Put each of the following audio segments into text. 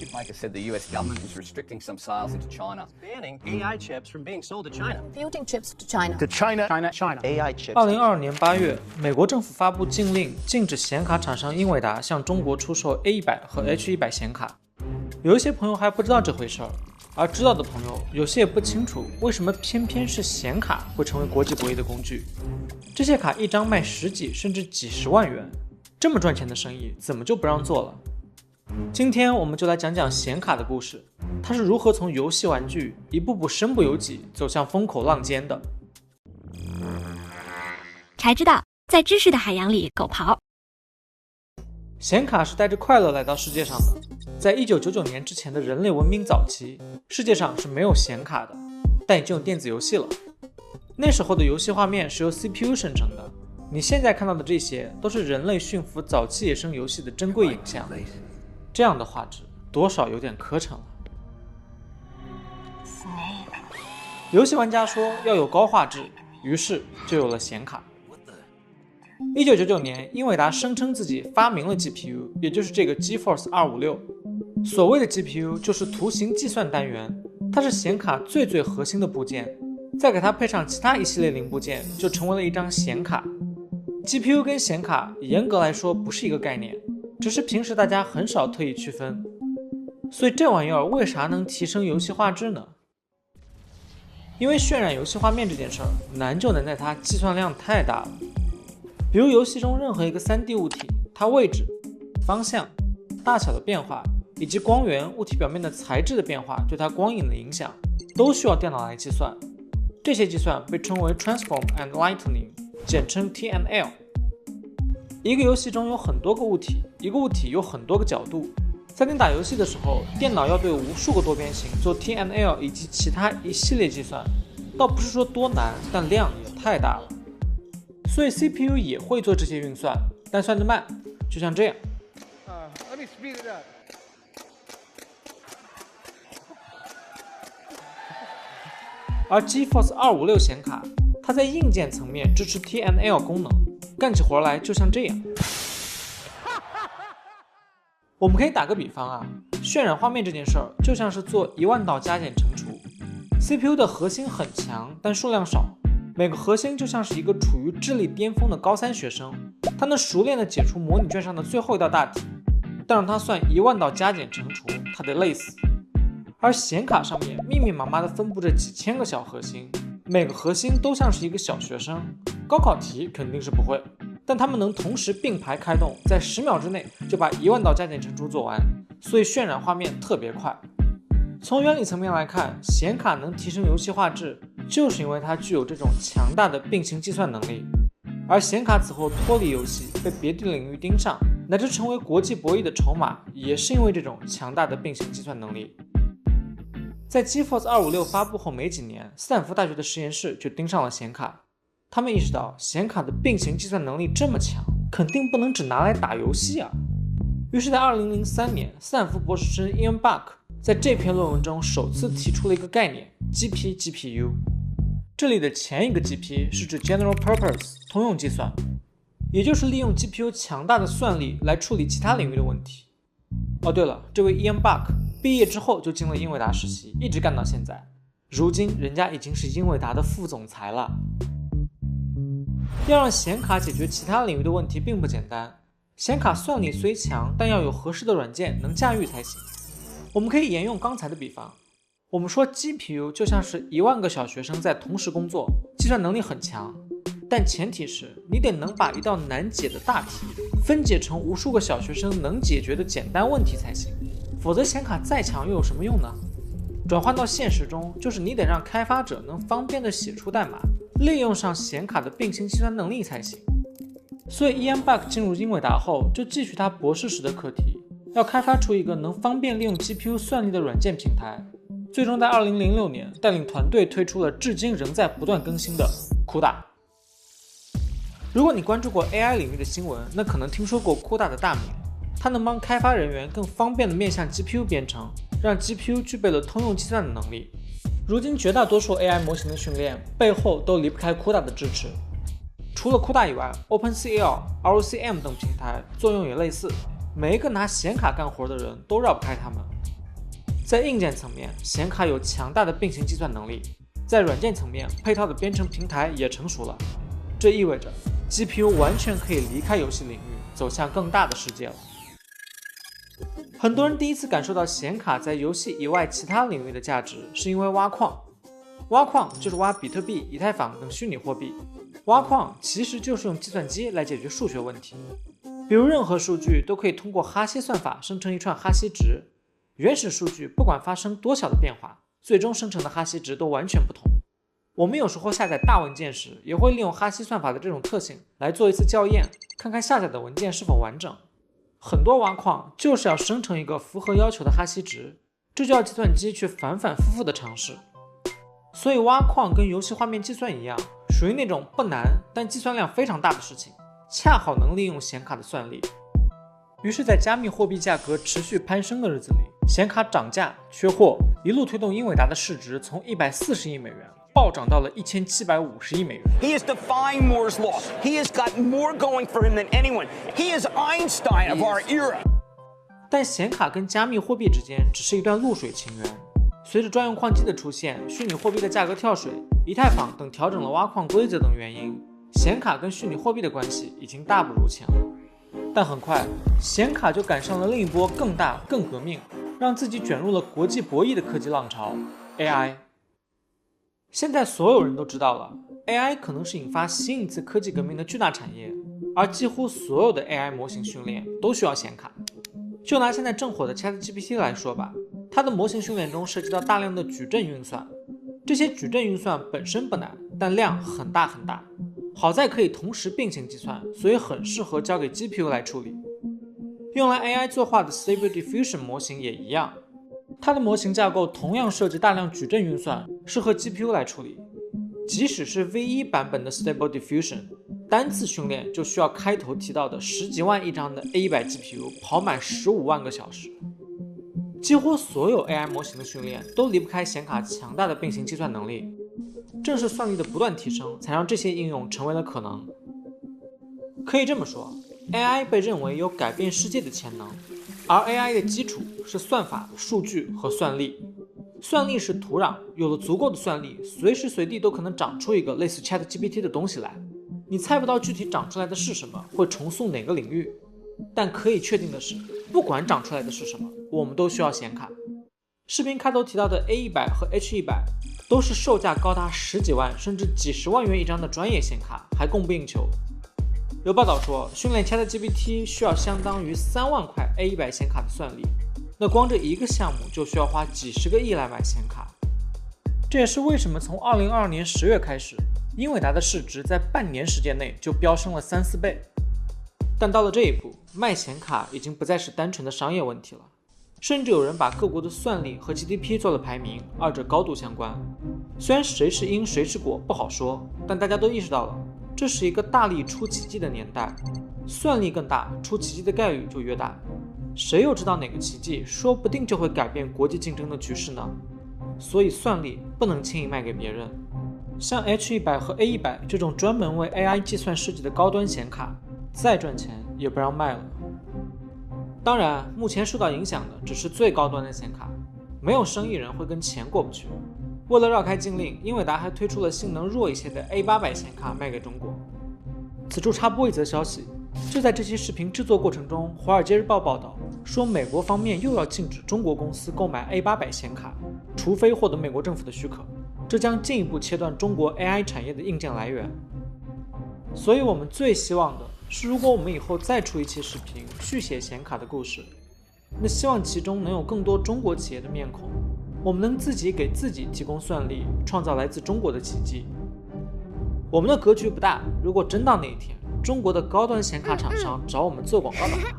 issue. Like I said, the US government is restricting some sales into China. Banning AI chips from being sold to China. Building chips to China. To China. AI chips. 2022年8月，美国政府发布禁令，禁止显卡厂商英伟达向中国出售 A100 和 H100 显卡。有一些朋友还不知道这回事儿，而知道的朋友有些也不清楚，为什么偏偏是显卡会成为国际博弈的工具。这些卡一张卖10几甚至几十万元，这么赚钱的生意怎么就不让做了？今天我们就来讲讲显卡的故事，它是如何从游戏玩具一步步身不由己走向风口浪尖的。才知道在知识的海洋里狗刨。显卡是带着快乐来到世界上的。在1999年之前的人类文明早期，世界上是没有显卡的，但已经有电子游戏了。那时候的游戏画面是由 CPU 生成的，你现在看到的这些都是人类驯服早期野生游戏的珍贵影像。这样的画质多少有点磕碜了。游戏玩家说要有高画质，于是就有了显卡。1999年，英伟达声称自己发明了 GPU， 也就是这个 GeForce 256。所谓的 GPU 就是图形计算单元，它是显卡最核心的部件，再给它配上其他一系列零部件，就成为了一张显卡。GPU 跟显卡严格来说不是一个概念，只是平时大家很少特意区分。所以这玩意儿为啥能提升游戏画质呢？因为渲染游戏画面这件事儿难就难在它计算量太大了。比如游戏中任何一个 3D 物体，它位置、方向、大小的变化，以及光源、物体表面的材质的变化对它光影的影响，都需要电脑来计算。这些计算被称为 Transform and Lighting， 简称 TNL。一个游戏中有很多个物体，一个物体有很多个角度。在你打游戏的时候，电脑要对无数个多边形做 TNL 以及其他一系列计算，倒不是说多难，但量也太大了。所以 CPU 也会做这些运算，但算得慢，就像这样。Let me speed it up. 而 GeForce 256显卡，它在硬件层面支持 TNL 功能，干起活来就像这样。我们可以打个比方啊，渲染画面这件事儿就像是做10000道加减乘除。CPU 的核心很强，但数量少。每个核心就像是一个处于智力巅峰的高3学生，他能熟练地解出模拟卷上的最后一道大题，但让他算10000道加减乘除，他得累死。而显卡上面密密麻麻地分布着几千个小核心，每个核心都像是一个小学生，高考题肯定是不会，但他们能同时并排开动，在10秒之内就把10000道加减乘除做完，所以渲染画面特别快。从原理层面来看，显卡能提升游戏画质，就是因为它具有这种强大的并行计算能力。而显卡此后脱离游戏，被别的领域盯上，乃至成为国际博弈的筹码，也是因为这种强大的并行计算能力。在 GeForce 256发布后没几年，斯坦福大学的实验室就盯上了显卡。他们意识到显卡的并行计算能力这么强，肯定不能只拿来打游戏啊。于是在2003年，斯坦福博士生 Ian Buck 在这篇论文中首次提出了一个概念 GPGPU。 这里的前一个 GP 是指 General Purpose 通用计算，也就是利用 GPU 强大的算力来处理其他领域的问题。哦对了，这位 Ian Buck 毕业之后就进了英伟达实习，一直干到现在，如今人家已经是英伟达的副总裁了。要让显卡解决其他领域的问题并不简单，显卡算力虽强，但要有合适的软件能驾驭才行。我们可以沿用刚才的比方，我们说 GPU 就像是10000个小学生在同时工作，计算能力很强，但前提是你得能把一道难解的大题分解成无数个小学生能解决的简单问题才行，否则显卡再强又有什么用呢？转换到现实中，就是你得让开发者能方便地写出代码，利用上显卡的并行计算能力才行。所以 Ian Buck 进入英伟达后，就继续他博士时的课题，要开发出一个能方便利用 GPU 算力的软件平台。最终在2006年带领团队推出了至今仍在不断更新的 CUDA。 如果你关注过 AI 领域的新闻，那可能听说过 CUDA 的大名，它能帮开发人员更方便地面向 GPU 编程，让 GPU 具备了通用计算的能力。如今绝大多数 AI 模型的训练背后都离不开 CUDA 的支持。除了 CUDA 以外， OpenCL、ROCm 等平台作用也类似，每一个拿显卡干活的人都绕不开它们。在硬件层面，显卡有强大的并行计算能力；在软件层面，配套的编程平台也成熟了。这意味着 GPU 完全可以离开游戏领域，走向更大的世界了。很多人第一次感受到显卡在游戏以外其他领域的价值，是因为挖矿。挖矿就是挖比特币、以太坊等虚拟货币。挖矿其实就是用计算机来解决数学问题。比如任何数据都可以通过哈希算法生成一串哈希值，原始数据不管发生多小的变化，最终生成的哈希值都完全不同。我们有时候下载大文件时，也会利用哈希算法的这种特性来做一次校验，看看下载的文件是否完整。很多挖矿就是要生成一个符合要求的哈希值，这就要计算机去反反复复的尝试。所以挖矿跟游戏画面计算一样，属于那种不难但计算量非常大的事情，恰好能利用显卡的算力。于是在加密货币价格持续攀升的日子里，显卡涨价缺货，一路推动英伟达的市值从140亿美元暴涨到了1750亿美元。 He is defying Moore's law. He has got more going for him than anyone. He is Einstein of our era. 但显卡跟加密货币之间只是一段露水情缘。随着专用矿机的出现，虚拟货币的价格跳水，以太坊等调整了挖矿规则等原因，显卡跟虚拟货币的关系已经大不如前了。但很快，显卡就赶上了另一波更大、更革命，让自己卷入了国际博弈的科技浪潮 AI。现在所有人都知道了 ，AI 可能是引发新一次科技革命的巨大产业，而几乎所有的 AI 模型训练都需要显卡。就拿现在正火的 ChatGPT 来说吧，它的模型训练中涉及到大量的矩阵运算，这些矩阵运算本身不难，但量很大很大。好在可以同时并行计算，所以很适合交给 GPU 来处理。用来 AI 作画的 Stable Diffusion 模型也一样，它的模型架构同样涉及大量矩阵运算，适合 GPU 来处理。即使是 V1 版本的 Stable Diffusion， 单次训练就需要开头提到的10几万一张的 A100 GPU 跑满15万个小时。几乎所有 AI 模型的训练都离不开显卡强大的并行计算能力，正是算力的不断提升，才让这些应用成为了可能。可以这么说， AI 被认为有改变世界的潜能，而 AI 的基础是算法、数据和算力。算力是土壤，有了足够的算力，随时随地都可能长出一个类似 ChatGPT 的东西来。你猜不到具体长出来的是什么，会重塑哪个领域，但可以确定的是，不管长出来的是什么，我们都需要显卡。视频开头提到的 A100 和 H100 都是售价高达10几万甚至几十万元一张的专业显卡，还供不应求。有报道说，训练 ChatGPT 需要相当于3万块 A100 显卡的算力，那光这一个项目就需要花几十个亿来买显卡。这也是为什么从2022年10月开始，英伟达的市值在半年时间内就飙升了3-4倍。但到了这一步，卖显卡已经不再是单纯的商业问题了，甚至有人把各国的算力和 GDP 做了排名，二者高度相关。虽然谁是因谁是果不好说，但大家都意识到了，这是一个大力出奇迹的年代，算力更大，出奇迹的概率就越大。谁又知道哪个奇迹说不定就会改变国际竞争的局势呢？所以算力不能轻易卖给别人。像 H100 和 A100 这种专门为 AI 计算设计的高端显卡，再赚钱也不让卖了。当然，目前受到影响的只是最高端的显卡，没有生意人会跟钱过不去。为了绕开禁令，英伟达还推出了性能弱一些的 A800 显卡卖给中国。此处插播一则消息，就在这期视频制作过程中，《华尔街日报》报道说，美国方面又要禁止中国公司购买 A800 显卡，除非获得美国政府的许可，这将进一步切断中国 AI 产业的硬件来源。所以我们最希望的是，如果我们以后再出一期视频续写显卡的故事，那希望其中能有更多中国企业的面孔，我们能自己给自己提供算力，创造来自中国的奇迹。我们的格局不大，如果真到那一天，中国的高端显卡厂商找我们做广告的话，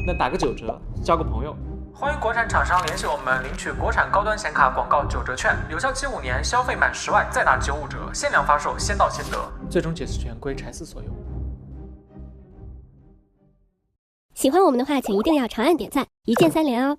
那打个9折，交个朋友。欢迎国产厂商联系我们，领取国产高端显卡广告9折券，有效期5年，消费满10万再打95折，限量发售，先到先得。最终解释权归柴斯所有。喜欢我们的话，请一定要长按点赞，一键3连哦。